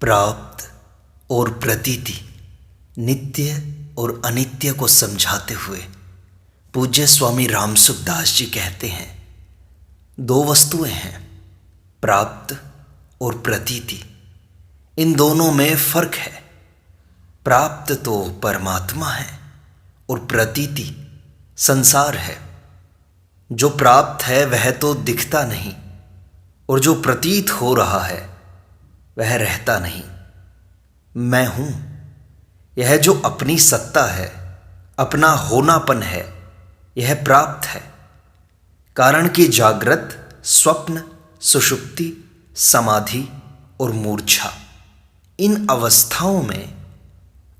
प्राप्त और प्रतीति, नित्य और अनित्य को समझाते हुए पूज्य स्वामी रामसुख दास जी कहते हैं, दो वस्तुएं हैं, प्राप्त और प्रतीति। इन दोनों में फर्क है। प्राप्त तो परमात्मा है और प्रतीति संसार है। जो प्राप्त है वह तो दिखता नहीं और जो प्रतीत हो रहा है वह रहता नहीं। मैं हूं, यह जो अपनी सत्ता है, अपना होनापन है, यह प्राप्त है। कारण कि जागृत, स्वप्न, सुषुप्ति, समाधि और मूर्छा, इन अवस्थाओं में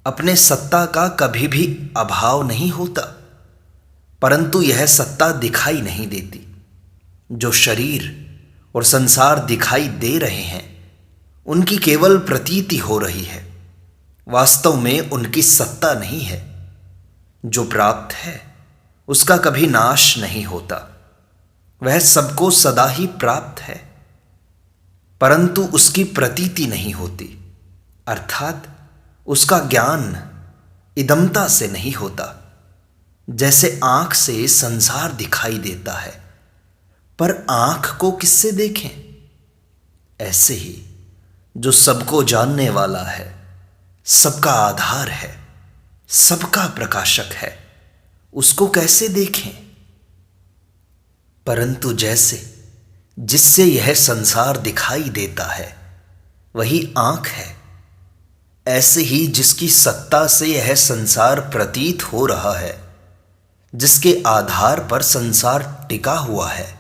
अपने सत्ता का कभी भी अभाव नहीं होता, परंतु यह सत्ता दिखाई नहीं देती। जो शरीर और संसार दिखाई दे रहे हैं उनकी केवल प्रतीति हो रही है, वास्तव में उनकी सत्ता नहीं है। जो प्राप्त है उसका कभी नाश नहीं होता, वह सबको सदा ही प्राप्त है, परंतु उसकी प्रतीति नहीं होती, अर्थात उसका ज्ञान इदमता से नहीं होता। जैसे आंख से संसार दिखाई देता है, पर आंख को किससे देखें? ऐसे ही जो सबको जानने वाला है, सबका आधार है, सबका प्रकाशक है, उसको कैसे देखें? परंतु जैसे जिससे यह संसार दिखाई देता है वही आंख है, ऐसे ही जिसकी सत्ता से यह संसार प्रतीत हो रहा है, जिसके आधार पर संसार टिका हुआ है,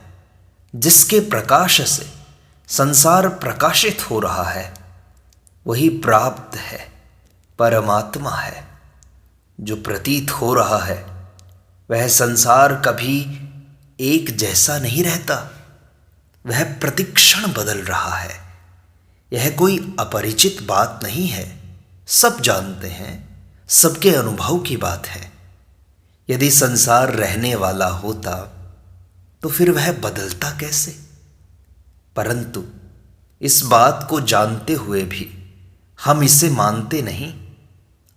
जिसके प्रकाश से संसार प्रकाशित हो रहा है, वही प्राप्त है, परमात्मा है। जो प्रतीत हो रहा है वह संसार कभी एक जैसा नहीं रहता, वह प्रतिक्षण बदल रहा है। यह कोई अपरिचित बात नहीं है, सब जानते हैं, सबके अनुभव की बात है। यदि संसार रहने वाला होता तो फिर वह बदलता कैसे? परंतु इस बात को जानते हुए भी हम इसे मानते नहीं,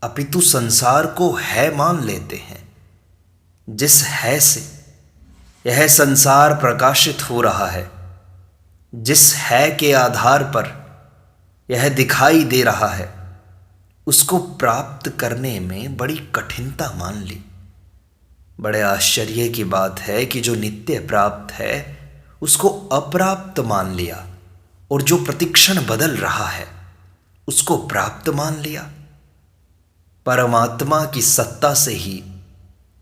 अपितु संसार को है मान लेते हैं। जिस है से यह संसार प्रकाशित हो रहा है, जिस है के आधार पर यह दिखाई दे रहा है, उसको प्राप्त करने में बड़ी कठिनता मान ली। बड़े आश्चर्य की बात है कि जो नित्य प्राप्त है उसको अप्राप्त मान लिया, और जो प्रतिक्षण बदल रहा है उसको प्राप्त मान लिया। परमात्मा की सत्ता से ही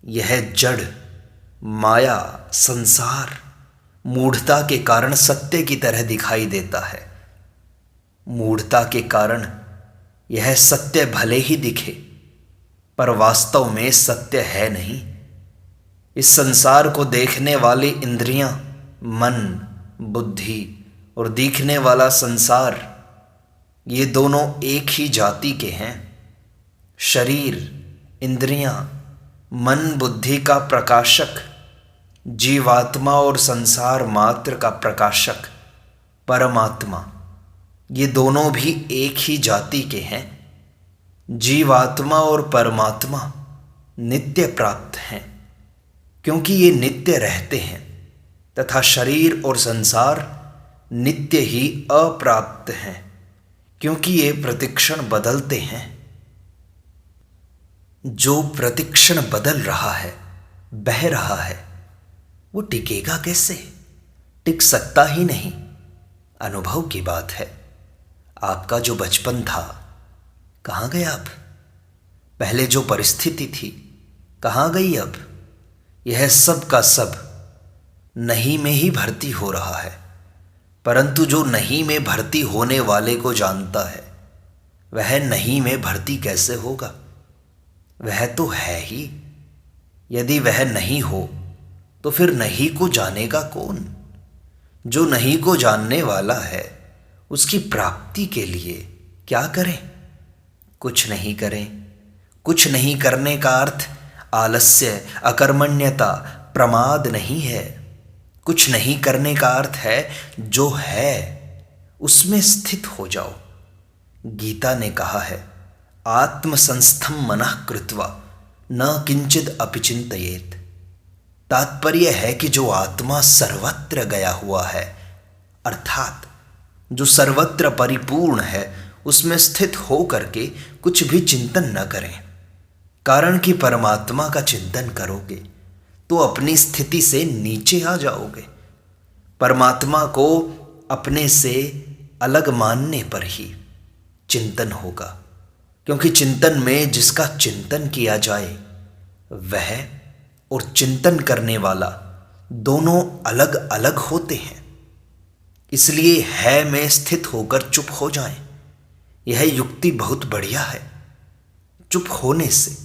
यह जड़, माया, संसार मूढ़ता के कारण सत्य की तरह दिखाई देता है। मूढ़ता के कारण यह सत्य भले ही दिखे, पर वास्तव में सत्य है नहीं। इस संसार को देखने वाली इंद्रियां, मन, बुद्धि और दिखने वाला संसार, ये दोनों एक ही जाति के हैं। शरीर, इंद्रियां, मन, बुद्धि का प्रकाशक जीवात्मा और संसार मात्र का प्रकाशक परमात्मा, ये दोनों भी एक ही जाति के हैं। जीवात्मा और परमात्मा नित्य प्राप्त हैं, क्योंकि ये नित्य रहते हैं, तथा शरीर और संसार नित्य ही अप्राप्त हैं, क्योंकि ये प्रतिक्षण बदलते हैं। जो प्रतिक्षण बदल रहा है, बह रहा है, वो टिकेगा कैसे? टिक सकता ही नहीं। अनुभव की बात है। आपका जो बचपन था, कहाँ गया अब? पहले जो परिस्थिति थी, कहाँ गई अब? यह सब का सब नहीं में ही भर्ती हो रहा है, परंतु जो नहीं में भर्ती होने वाले को जानता है, वह नहीं में भर्ती कैसे होगा? वह तो है ही। यदि वह नहीं हो तो फिर नहीं को जानेगा कौन? जो नहीं को जानने वाला है, उसकी प्राप्ति के लिए क्या करें? कुछ नहीं करें। कुछ नहीं करने का अर्थ आलस्य, अकर्मण्यता, प्रमाद नहीं है। कुछ नहीं करने का अर्थ है जो है उसमें स्थित हो जाओ। गीता ने कहा है, आत्मसंस्थम मनः कृत्वा न किंचिद अपि चिंतयेत। तात्पर्य है कि जो आत्मा सर्वत्र गया हुआ है, अर्थात जो सर्वत्र परिपूर्ण है, उसमें स्थित हो करके कुछ भी चिंतन न करें। कारण कि परमात्मा का चिंतन करोगे तो अपनी स्थिति से नीचे आ जाओगे। परमात्मा को अपने से अलग मानने पर ही चिंतन होगा, क्योंकि चिंतन में जिसका चिंतन किया जाए वह और चिंतन करने वाला दोनों अलग अलग होते हैं। इसलिए है में स्थित होकर चुप हो जाएं। यह युक्ति बहुत बढ़िया है। चुप होने से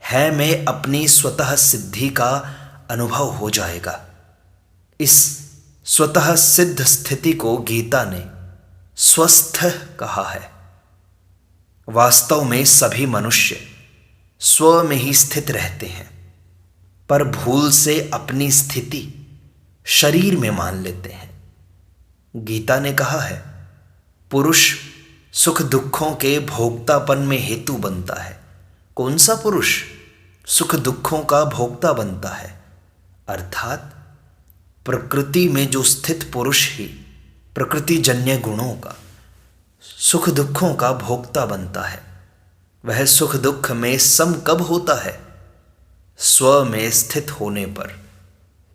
है में अपनी स्वतः सिद्धि का अनुभव हो जाएगा। इस स्वतः सिद्ध स्थिति को गीता ने स्वस्थ कहा है। वास्तव में सभी मनुष्य स्व में ही स्थित रहते हैं, पर भूल से अपनी स्थिति शरीर में मान लेते हैं। गीता ने कहा है, पुरुष सुख दुखों के भोक्तापन में हेतु बनता है। कौन सा पुरुष सुख दुखों का भोक्ता बनता है? अर्थात प्रकृति में जो स्थित पुरुष ही प्रकृति जन्य गुणों का सुख दुखों का भोक्ता बनता है। वह सुख दुख में सम कब होता है? स्व में स्थित होने पर।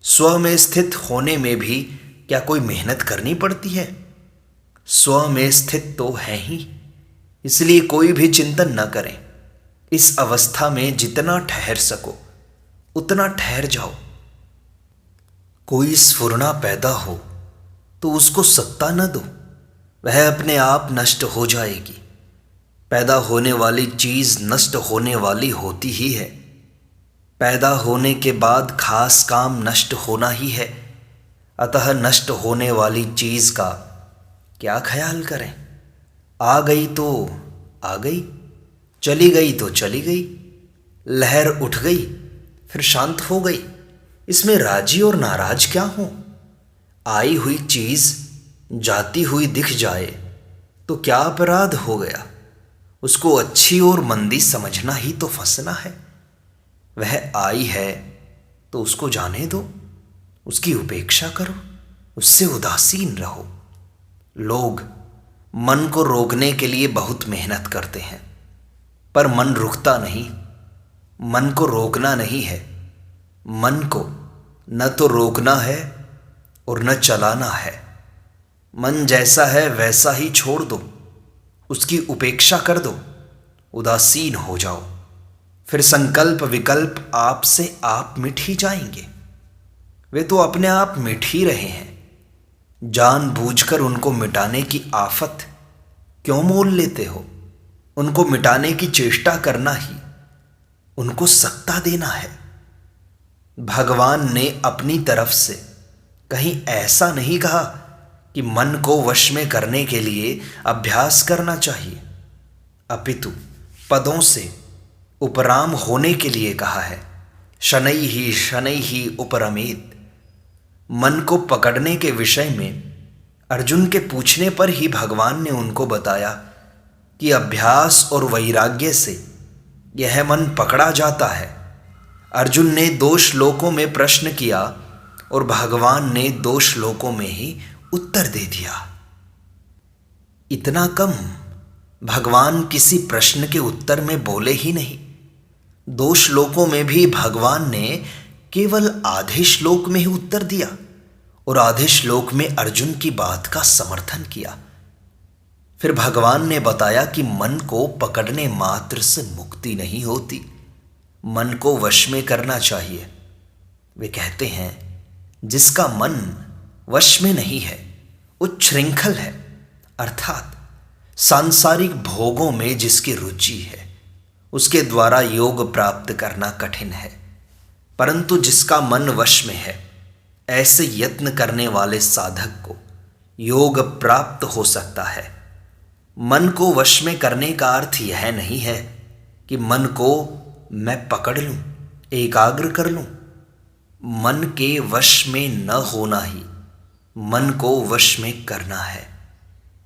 स्व में स्थित होने में भी क्या कोई मेहनत करनी पड़ती है? स्व में स्थित तो है ही, इसलिए कोई भी चिंतन न करें। इस अवस्था में जितना ठहर सको उतना ठहर जाओ। कोई स्फुरना पैदा हो तो उसको सत्ता न दो, वह अपने आप नष्ट हो जाएगी। पैदा होने वाली चीज नष्ट होने वाली होती ही है। पैदा होने के बाद खास काम नष्ट होना ही है। अतः नष्ट होने वाली चीज का क्या ख्याल करें? आ गई तो आ गई, चली गई तो चली गई। लहर उठ गई फिर शांत हो गई, इसमें राजी और नाराज क्या हो? आई हुई चीज जाती हुई दिख जाए तो क्या अपराध हो गया? उसको अच्छी और मंदी समझना ही तो फंसना है। वह आई है तो उसको जाने दो, उसकी उपेक्षा करो, उससे उदासीन रहो। लोग मन को रोकने के लिए बहुत मेहनत करते हैं, पर मन रुकता नहीं। मन को रोकना नहीं है, मन को न तो रोकना है और न चलाना है। मन जैसा है वैसा ही छोड़ दो, उसकी उपेक्षा कर दो, उदासीन हो जाओ। फिर संकल्प विकल्प आपसे आप मिट ही जाएंगे। वे तो अपने आप मिट ही रहे हैं। जानबूझकर उनको मिटाने की आफत क्यों मोल लेते हो? उनको मिटाने की चेष्टा करना ही उनको सत्ता देना है। भगवान ने अपनी तरफ से कहीं ऐसा नहीं कहा कि मन को वश में करने के लिए अभ्यास करना चाहिए, अपितु पदों से उपराम होने के लिए कहा है। शनै ही उपरमेत। मन को पकड़ने के विषय में अर्जुन के पूछने पर ही भगवान ने उनको बताया कि अभ्यास और वैराग्य से यह मन पकड़ा जाता है। अर्जुन ने 2 श्लोकों में प्रश्न किया और भगवान ने 2 श्लोकों में ही उत्तर दे दिया। इतना कम, भगवान किसी प्रश्न के उत्तर में बोले ही नहीं। 2 श्लोकों में भी भगवान ने केवल आधे श्लोक में ही उत्तर दिया और आधे श्लोक में अर्जुन की बात का समर्थन किया। फिर भगवान ने बताया कि मन को पकड़ने मात्र से मुक्ति नहीं होती, मन को वश में करना चाहिए। वे कहते हैं, जिसका मन वश में नहीं है, उच्छृंखल है, अर्थात सांसारिक भोगों में जिसकी रुचि है, उसके द्वारा योग प्राप्त करना कठिन है। परंतु जिसका मन वश में है, ऐसे यत्न करने वाले साधक को योग प्राप्त हो सकता है। मन को वश में करने का अर्थ यह नहीं है कि मन को मैं पकड़ लूं, एकाग्र कर लूं। मन के वश में न होना ही मन को वश में करना है।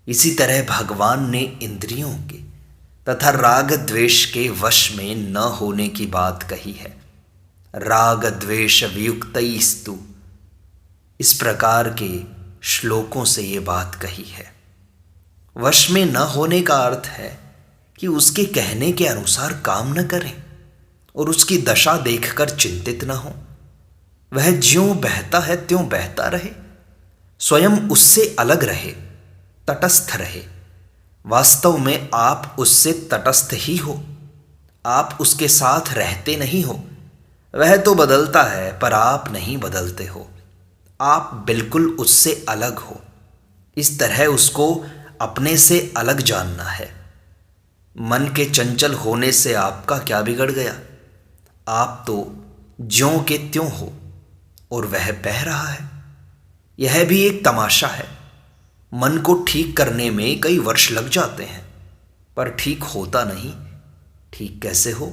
इसी तरह भगवान ने इंद्रियों के तथा राग द्वेष के वश में न होने की बात कही है। राग द्वेष वियुक्तैस्तु, इस प्रकार के श्लोकों से ये बात कही है। वश में न होने का अर्थ है कि उसके कहने के अनुसार काम न करें और उसकी दशा देखकर चिंतित न हो। वह ज्यों बहता है त्यों बहता रहे, स्वयं उससे अलग रहे, तटस्थ रहे। वास्तव में आप उससे तटस्थ ही हो, आप उसके साथ रहते नहीं हो। वह तो बदलता है पर आप नहीं बदलते हो, आप बिल्कुल उससे अलग हो। इस तरह उसको अपने से अलग जानना है। मन के चंचल होने से आपका क्या बिगड़ गया? आप तो ज्यों के त्यों हो और वह बह रहा है। यह भी एक तमाशा है। मन को ठीक करने में कई वर्ष लग जाते हैं पर ठीक होता नहीं। ठीक कैसे हो?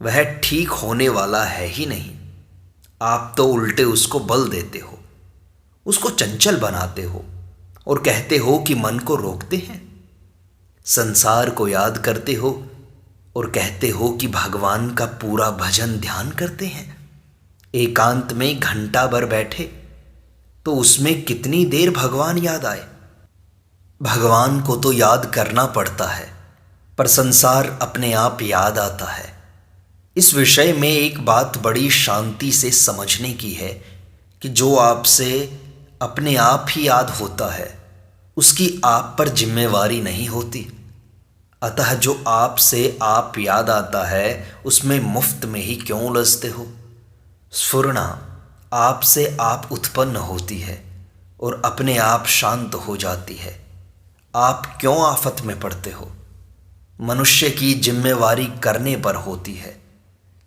वह ठीक होने वाला है ही नहीं। आप तो उल्टे उसको बल देते हो, उसको चंचल बनाते हो और कहते हो कि मन को रोकते हैं। संसार को याद करते हो और कहते हो कि भगवान का पूरा भजन ध्यान करते हैं। एकांत में घंटा भर बैठे तो उसमें कितनी देर भगवान याद आए। भगवान को तो याद करना पड़ता है पर संसार अपने आप याद आता है। इस विषय में एक बात बड़ी शांति से समझने की है कि जो आपसे अपने आप ही याद होता है उसकी आप पर जिम्मेवारी नहीं होती। अतः जो आपसे आप याद आता है उसमें मुफ्त में ही क्यों उलझते हो? स्फुरना आपसे आप उत्पन्न होती है और अपने आप शांत हो जाती है। आप क्यों आफत में पड़ते हो? मनुष्य की जिम्मेवारी करने पर होती है,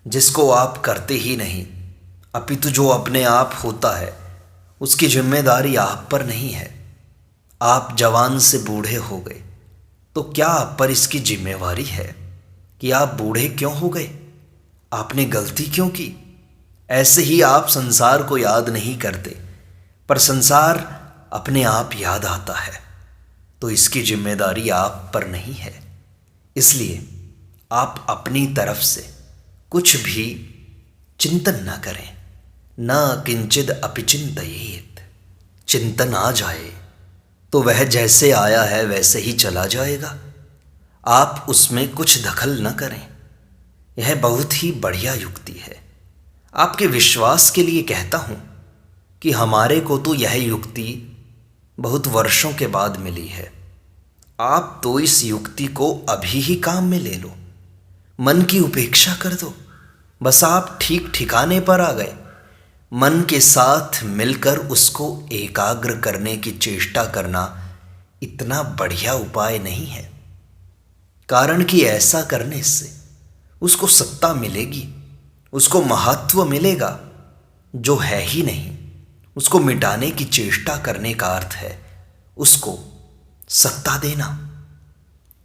जिसको आप करते ही नहीं। अपितु जो अपने आप होता है उसकी जिम्मेदारी आप पर नहीं है। आप जवान से बूढ़े हो गए तो क्या आप पर इसकी जिम्मेवारी है कि आप बूढ़े क्यों हो गए? आपने गलती क्यों की? ऐसे ही आप संसार को याद नहीं करते पर संसार अपने आप याद आता है तो इसकी जिम्मेदारी आप पर नहीं है। इसलिए आप अपनी तरफ से कुछ भी चिंतन न करें। न किंचिद अपि चिंतयेत। चिंतन आ जाए तो वह जैसे आया है वैसे ही चला जाएगा। आप उसमें कुछ दखल न करें। यह बहुत ही बढ़िया युक्ति है। आपके विश्वास के लिए कहता हूँ कि हमारे को तो यह युक्ति बहुत वर्षों के बाद मिली है। आप तो इस युक्ति को अभी ही काम में ले लो। मन की उपेक्षा कर दो। बस आप ठीक ठिकाने पर आ गए। मन के साथ मिलकर उसको एकाग्र करने की चेष्टा करना इतना बढ़िया उपाय नहीं है। कारण कि ऐसा करने से उसको सत्ता मिलेगी, उसको महत्व मिलेगा जो है ही नहीं। उसको मिटाने की चेष्टा करने का अर्थ है उसको सत्ता देना।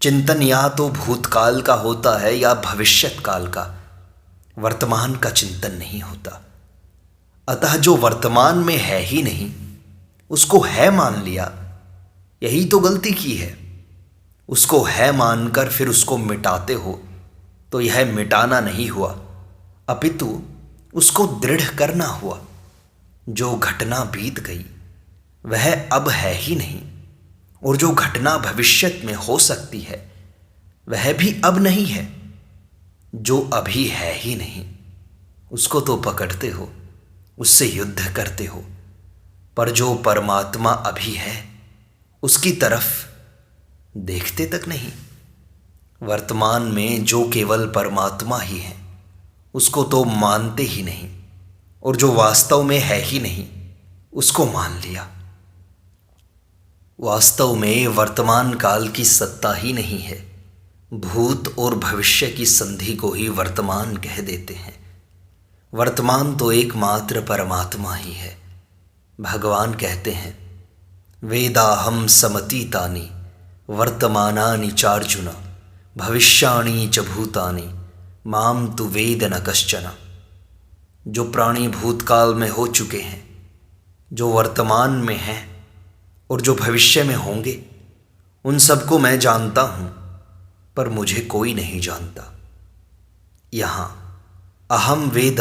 चिंतन या तो भूतकाल का होता है या भविष्यत काल का, वर्तमान का चिंतन नहीं होता। अतः जो वर्तमान में है ही नहीं उसको है मान लिया, यही तो गलती की है। उसको है मानकर फिर उसको मिटाते हो तो यह मिटाना नहीं हुआ, अपितु उसको दृढ़ करना हुआ। जो घटना बीत गई वह अब है ही नहीं और जो घटना भविष्यत में हो सकती है वह भी अब नहीं है। जो अभी है ही नहीं उसको तो पकड़ते हो, उससे युद्ध करते हो, पर जो परमात्मा अभी है उसकी तरफ देखते तक नहीं। वर्तमान में जो केवल परमात्मा ही है उसको तो मानते ही नहीं और जो वास्तव में है ही नहीं उसको मान लिया। वास्तव में वर्तमान काल की सत्ता ही नहीं है। भूत और भविष्य की संधि को ही वर्तमान कह देते हैं। वर्तमान तो एकमात्र परमात्मा ही है। भगवान कहते हैं वेदाहम समतीतानि वर्तमानानि चार्जुन भविष्याणि च भूतानि माम तु वेद न कश्चन। जो प्राणी भूतकाल में हो चुके हैं, जो वर्तमान में हैं और जो भविष्य में होंगे, उन सबको मैं जानता हूं, पर मुझे कोई नहीं जानता। यहां अहम वेद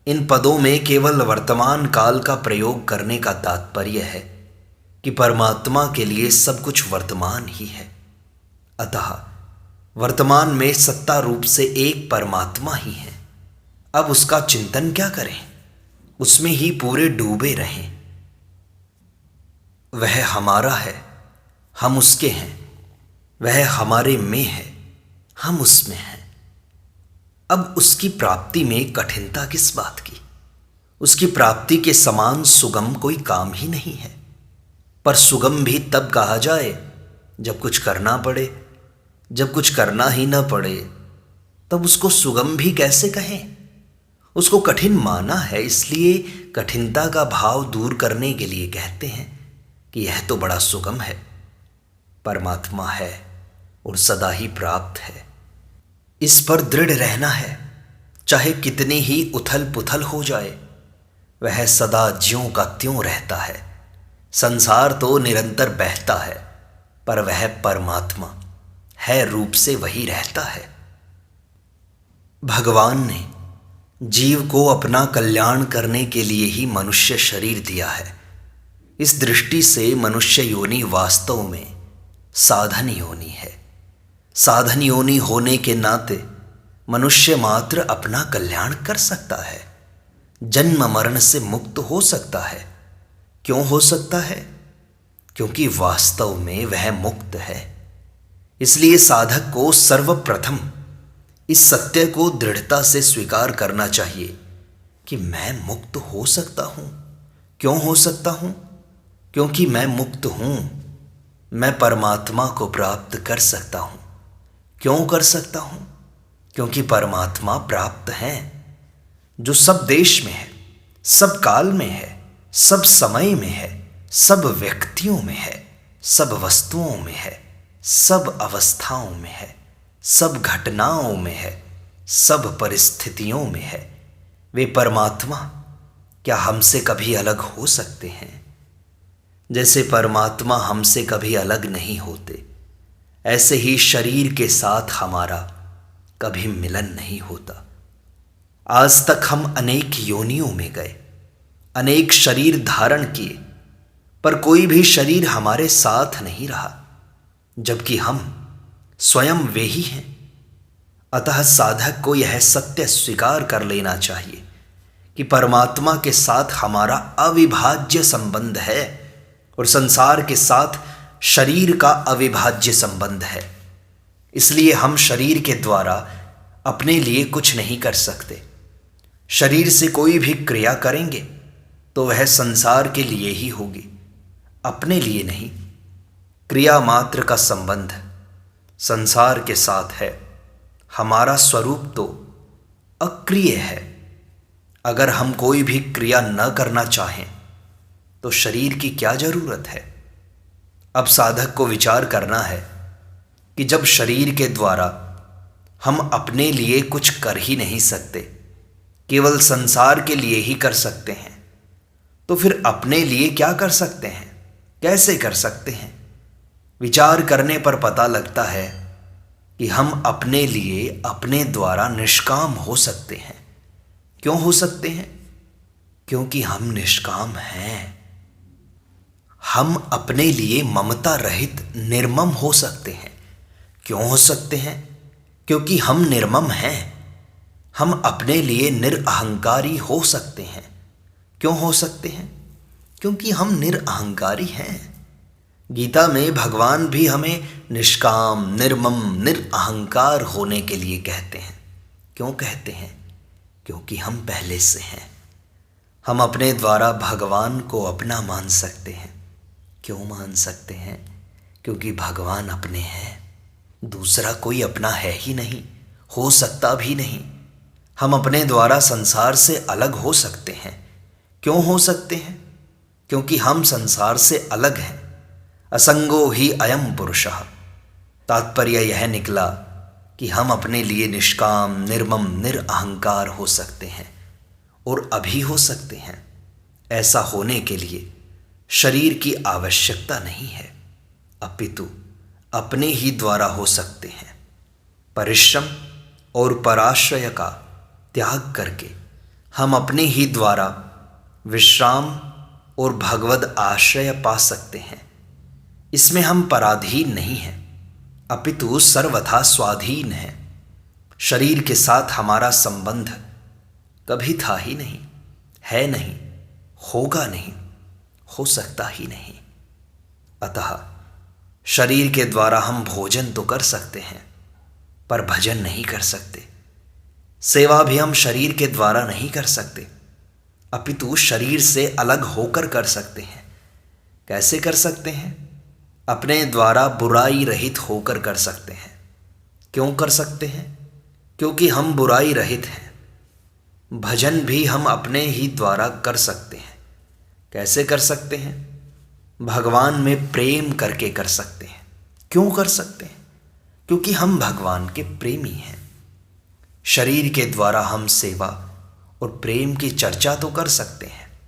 इन पदों में केवल वर्तमान काल का प्रयोग करने का तात्पर्य है कि परमात्मा के लिए सब कुछ वर्तमान ही है। अतः वर्तमान में सत्ता रूप से एक परमात्मा ही है। अब उसका चिंतन क्या करें, उसमें ही पूरे डूबे रहें। वह हमारा है, हम उसके हैं। वह हमारे में है, हम उसमें हैं। अब उसकी प्राप्ति में कठिनता किस बात की? उसकी प्राप्ति के समान सुगम कोई काम ही नहीं है। पर सुगम भी तब कहा जाए जब कुछ करना पड़े। जब कुछ करना ही न पड़े तब उसको सुगम भी कैसे कहें? उसको कठिन माना है, इसलिए कठिनता का भाव दूर करने के लिए कहते हैं कि यह तो बड़ा सुगम है। परमात्मा है और सदा ही प्राप्त है। इस पर दृढ़ रहना है, चाहे कितनी ही उथल पुथल हो जाए। वह सदा ज्यों का त्यों रहता है। संसार तो निरंतर बहता है, पर वह परमात्मा है रूप से वही रहता है। भगवान ने जीव को अपना कल्याण करने के लिए ही मनुष्य शरीर दिया है। इस दृष्टि से मनुष्य योनि वास्तव में साधन योनि है। साधन योनि होने के नाते मनुष्य मात्र अपना कल्याण कर सकता है, जन्म मरण से मुक्त हो सकता है। क्यों हो सकता है? क्योंकि वास्तव में वह मुक्त है। इसलिए साधक को सर्वप्रथम इस सत्य को दृढ़ता से स्वीकार करना चाहिए कि मैं मुक्त हो सकता हूं। क्यों हो सकता हूं? क्योंकि मैं मुक्त हूं। मैं परमात्मा को प्राप्त कर सकता हूं। क्यों कर सकता हूं? क्योंकि परमात्मा प्राप्त है, जो सब देश में है, सब काल में है, सब समय में है, सब व्यक्तियों में है, सब वस्तुओं में है, सब अवस्थाओं में है, सब घटनाओं में है, सब परिस्थितियों में है। वे परमात्मा क्या हमसे कभी अलग हो सकते हैं? जैसे परमात्मा हमसे कभी अलग नहीं होते, ऐसे ही शरीर के साथ हमारा कभी मिलन नहीं होता। आज तक हम अनेक योनियों में गए, अनेक शरीर धारण किए, पर कोई भी शरीर हमारे साथ नहीं रहा, जबकि हम स्वयं वे ही हैं। अतः साधक को यह सत्य स्वीकार कर लेना चाहिए कि परमात्मा के साथ हमारा अविभाज्य संबंध है और संसार के साथ शरीर का अविभाज्य संबंध है। इसलिए हम शरीर के द्वारा अपने लिए कुछ नहीं कर सकते। शरीर से कोई भी क्रिया करेंगे तो वह संसार के लिए ही होगी, अपने लिए नहीं। क्रिया मात्र का संबंध संसार के साथ है। हमारा स्वरूप तो अक्रिय है। अगर हम कोई भी क्रिया न करना चाहें तो शरीर की क्या जरूरत है? अब साधक को विचार करना है कि जब शरीर के द्वारा हम अपने लिए कुछ कर ही नहीं सकते, केवल संसार के लिए ही कर सकते हैं, तो फिर अपने लिए क्या कर सकते हैं, कैसे कर सकते हैं? विचार करने पर पता लगता है कि हम अपने लिए अपने द्वारा निष्काम हो सकते हैं। क्यों हो सकते हैं? क्योंकि हम निष्काम हैं। हम अपने लिए ममता रहित निर्मम हो सकते हैं। क्यों हो सकते हैं? क्योंकि हम निर्मम हैं। हम अपने लिए निरअहंकारी हो सकते हैं। क्यों हो सकते हैं? क्योंकि हम निरअहंकारी हैं। गीता में भगवान भी हमें निष्काम, निर्मम, निरअहंकार होने के लिए कहते हैं। क्यों कहते हैं? क्योंकि हम पहले से हैं। हम अपने द्वारा भगवान को अपना मान सकते हैं। क्यों मान सकते हैं? क्योंकि भगवान अपने हैं, दूसरा कोई अपना है ही नहीं, हो सकता भी नहीं। हम अपने द्वारा संसार से अलग हो सकते हैं। क्यों हो सकते हैं? क्योंकि हम संसार से अलग हैं। असंगो ही अयम पुरुषः। तात्पर्य यह निकला कि हम अपने लिए निष्काम, निर्मम, निरअहंकार हो सकते हैं और अभी हो सकते हैं। ऐसा होने के लिए शरीर की आवश्यकता नहीं है, अपितु अपने ही द्वारा हो सकते हैं। परिश्रम और पराश्रय का त्याग करके हम अपने ही द्वारा विश्राम और भगवद आश्रय पा सकते हैं। इसमें हम पराधीन नहीं हैं, अपितु सर्वथा स्वाधीन हैं। शरीर के साथ हमारा संबंध कभी था ही नहीं, है नहीं, होगा नहीं, हो सकता ही नहीं। अतः शरीर के द्वारा हम भोजन तो कर सकते हैं, पर भजन नहीं कर सकते। सेवा भी हम शरीर के द्वारा नहीं कर सकते, अपितु शरीर से अलग होकर कर सकते हैं। कैसे कर सकते हैं? अपने द्वारा बुराई रहित होकर कर सकते हैं। क्यों कर सकते हैं? क्योंकि हम बुराई रहित हैं। भजन भी हम अपने ही द्वारा कर सकते हैं। कैसे कर सकते हैं? भगवान में प्रेम करके कर सकते हैं। क्यों कर सकते हैं? क्योंकि हम भगवान के प्रेमी हैं। शरीर के द्वारा हम सेवा और प्रेम की चर्चा तो कर सकते हैं,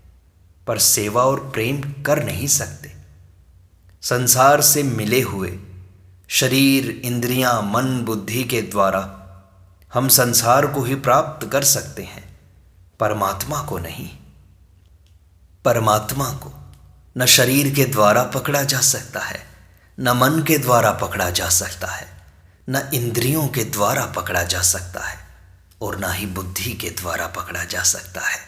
पर सेवा और प्रेम कर नहीं सकते। संसार से मिले हुए शरीर, इंद्रियां, मन, बुद्धि के द्वारा हम संसार को ही प्राप्त कर सकते हैं, परमात्मा को नहीं। परमात्मा को न शरीर के द्वारा पकड़ा जा सकता है, न मन के द्वारा पकड़ा जा सकता है, न इंद्रियों के द्वारा पकड़ा जा सकता है, और न ही बुद्धि के द्वारा पकड़ा जा सकता है।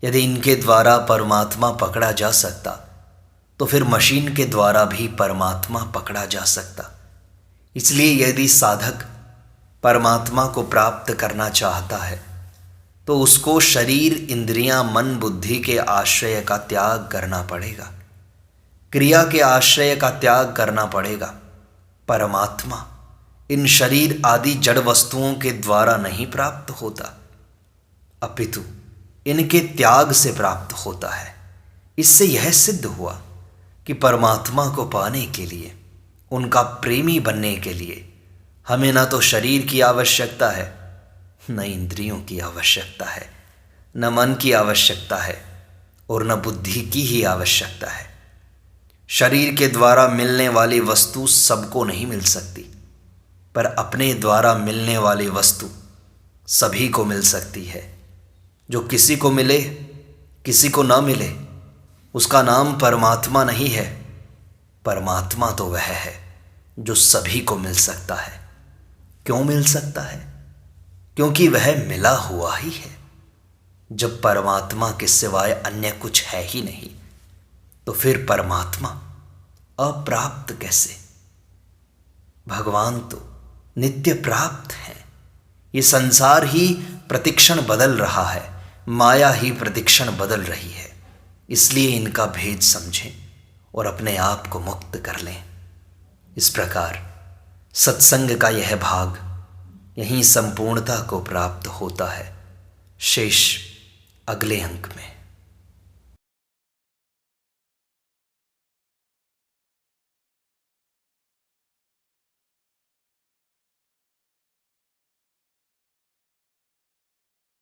यदि इनके द्वारा परमात्मा पकड़ा जा सकता, तो फिर मशीन के द्वारा भी परमात्मा पकड़ा जा सकता। इसलिए यदि साधक परमात्मा को प्राप्त करना चाहता है, तो उसको शरीर, इंद्रियां, मन, बुद्धि के आश्रय का त्याग करना पड़ेगा, क्रिया के आश्रय का त्याग करना पड़ेगा। परमात्मा इन शरीर आदि जड़ वस्तुओं के द्वारा नहीं प्राप्त होता, अपितु इनके त्याग से प्राप्त होता है। इससे यह सिद्ध हुआ कि परमात्मा को पाने के लिए, उनका प्रेमी बनने के लिए हमें न तो शरीर की आवश्यकता है, न इंद्रियों की आवश्यकता है, न मन की आवश्यकता है, और न बुद्धि की ही आवश्यकता है। शरीर के द्वारा मिलने वाली वस्तु सबको नहीं मिल सकती, पर अपने द्वारा मिलने वाली वस्तु सभी को मिल सकती है। जो किसी को मिले, किसी को ना मिले, उसका नाम परमात्मा नहीं है। परमात्मा तो वह है जो सभी को मिल सकता है। क्यों मिल सकता है? क्योंकि वह मिला हुआ ही है। जब परमात्मा के सिवाय अन्य कुछ है ही नहीं, तो फिर परमात्मा अप्राप्त कैसे? भगवान तो नित्य प्राप्त है। ये संसार ही प्रतिक्षण बदल रहा है, माया ही प्रतिक्षण बदल रही है। इसलिए इनका भेद समझें और अपने आप को मुक्त कर लें। इस प्रकार सत्संग का यह भाग यहीं संपूर्णता को प्राप्त होता है। शेष अगले अंक में।